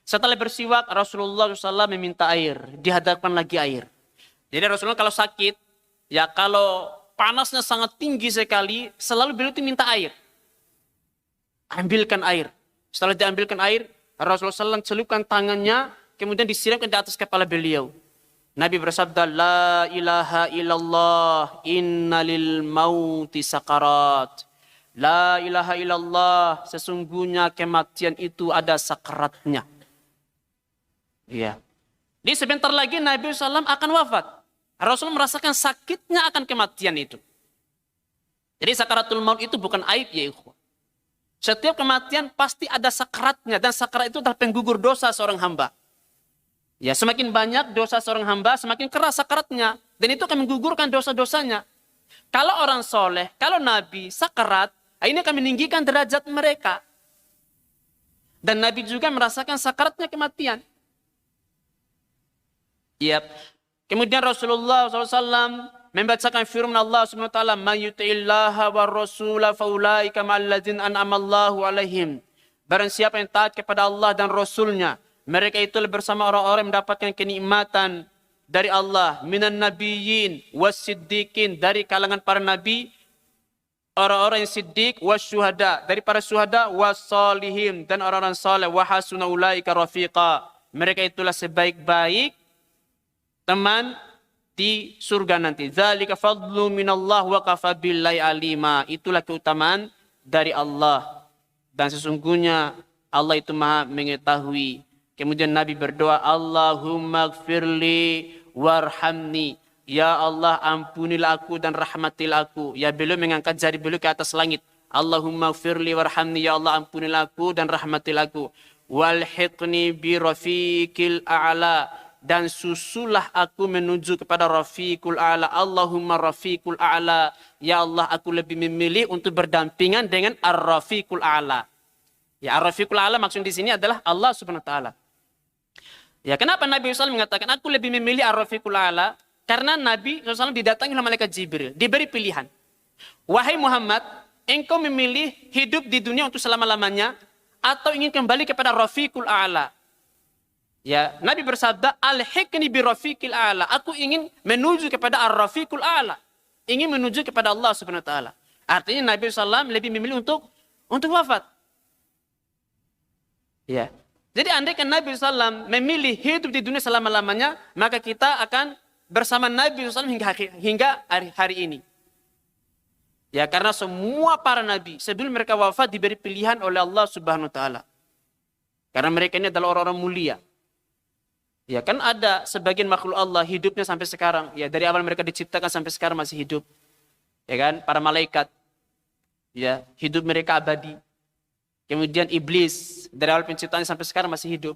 Setelah bersiwak, Rasulullah SAW meminta air. Dihadapkan lagi air. Jadi Rasulullah kalau sakit, ya kalau panasnya sangat tinggi sekali, selalu beliau itu minta air. Ambilkan air. Setelah diambilkan air, Rasulullah SAW celupkan tangannya, kemudian disiramkan di atas kepala beliau. Nabi bersabda, La ilaha illallah, innalil mauti sakarat. La ilaha illallah, sesungguhnya kematian itu ada sakaratnya. Iya. Di sebentar lagi Nabi SAW akan wafat. Rasul merasakan sakitnya akan kematian itu. Jadi sakaratul maut itu bukan aib ya ikhwan. Setiap kematian pasti ada sakaratnya. Dan sakarat itu adalah penggugur dosa seorang hamba. Ya, semakin banyak dosa seorang hamba, semakin keras sakaratnya. Dan itu akan menggugurkan dosa-dosanya. Kalau orang soleh, kalau Nabi sakarat, ini akan meninggikan derajat mereka. Dan Nabi juga merasakan sakaratnya kematian. Yap. Kemudian Rasulullah SAW membacakan firman Allah SWT, "Man yuti'illaha wa rasula faulaika ma'alladzina an'amallahu alaihim." Barang siapa yang taat kepada Allah dan Rasulnya, mereka itu bersama orang-orang yang mendapatkan kenikmatan dari Allah, minan nabiyyin was-siddiqin, dari kalangan para nabi, orang-orang yang siddiq, wasyuhada, dari para syuhada, was-salihin, dan orang-orang saleh, wa hasuna ulaika rafiqa. Mereka itulah sebaik-baik teman di surga nanti. Dzalika fadlu minallah wa kafa billahi alima. Itulah keutamaan dari Allah. Dan sesungguhnya Allah itu Maha mengetahui. Kemudian Nabi berdoa, Allahumma gfirli warhamni. Ya Allah, ampunilah aku dan rahmatilah aku. Ya, beliau mengangkat jari beliau ke atas langit. Allahumma gfirli warhamni. Ya Allah, ampunilah aku dan rahmatilah aku. Walhiqni bi rafiqil a'la. Dan susulah aku menuju kepada Rafiqul A'la. Allahumma Rafiqul A'la. Ya Allah, aku lebih memilih untuk berdampingan dengan Ar-Rafiqul A'la. Ya, Ar-Rafiqul A'la maksud di sini adalah Allah Subhanahu wa taala. Ya, kenapa Nabi SAW mengatakan aku lebih memilih Ar-Rafiqul A'la? Karena Nabi SAW didatangi oleh malaikat Jibril, diberi pilihan. Wahai Muhammad, engkau memilih hidup di dunia untuk selama-lamanya atau ingin kembali kepada Rafiqul A'la? Ya, Nabi bersabda, Al-Hikni bi Rafiqil A'la. Aku ingin menuju kepada Ar-Rafiqul A'la. Ingin menuju kepada Allah Subhanahu wa taala. Artinya Nabi SAW lebih memilih untuk wafat. Ya. Jadi andaikan Nabi SAW memilih hidup di dunia selama-lamanya, maka kita akan bersama Nabi SAW hingga hari ini. Ya, karena semua para nabi sebelum mereka wafat diberi pilihan oleh Allah Subhanahu wa taala. Karena mereka ini adalah orang-orang mulia. Ya, kan ada sebagian makhluk Allah hidupnya sampai sekarang. Ya, dari awal mereka diciptakan sampai sekarang masih hidup. Ya kan, para malaikat. Ya, hidup mereka abadi. Kemudian iblis dari awal penciptaan sampai sekarang masih hidup.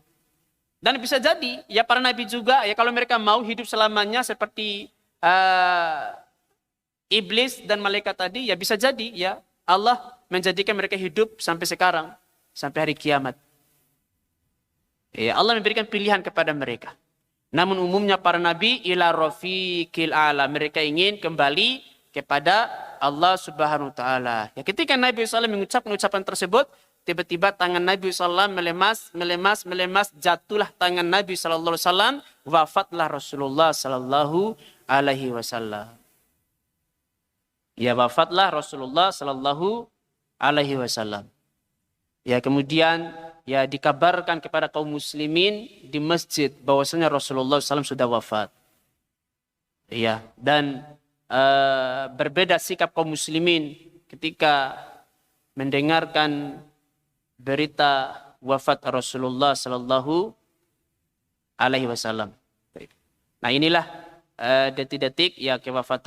Dan bisa jadi, ya para nabi juga, ya kalau mereka mau hidup selamanya seperti iblis dan malaikat tadi, ya bisa jadi, ya Allah menjadikan mereka hidup sampai sekarang, sampai hari kiamat. Ya, Allah memberikan pilihan kepada mereka. Namun umumnya para nabi ila rafiqil a'la. Mereka ingin kembali kepada Allah Subhanahu wa taala. Ya, ketika Nabi SAW mengucapkan ucapan tersebut, tiba-tiba tangan Nabi SAW melemas, jatuhlah tangan Nabi SAW, wafatlah Rasulullah sallallahu alaihi wasallam. Ya, wafatlah Rasulullah sallallahu alaihi wasallam. Ya, kemudian ya dikabarkan kepada kaum muslimin di masjid bahwasanya Rasulullah SAW sudah wafat. Ya, dan berbeda sikap kaum muslimin ketika mendengarkan berita wafat Rasulullah Sallallahu Alaihi Wasallam. Nah, inilah detik-detik ya kewafatan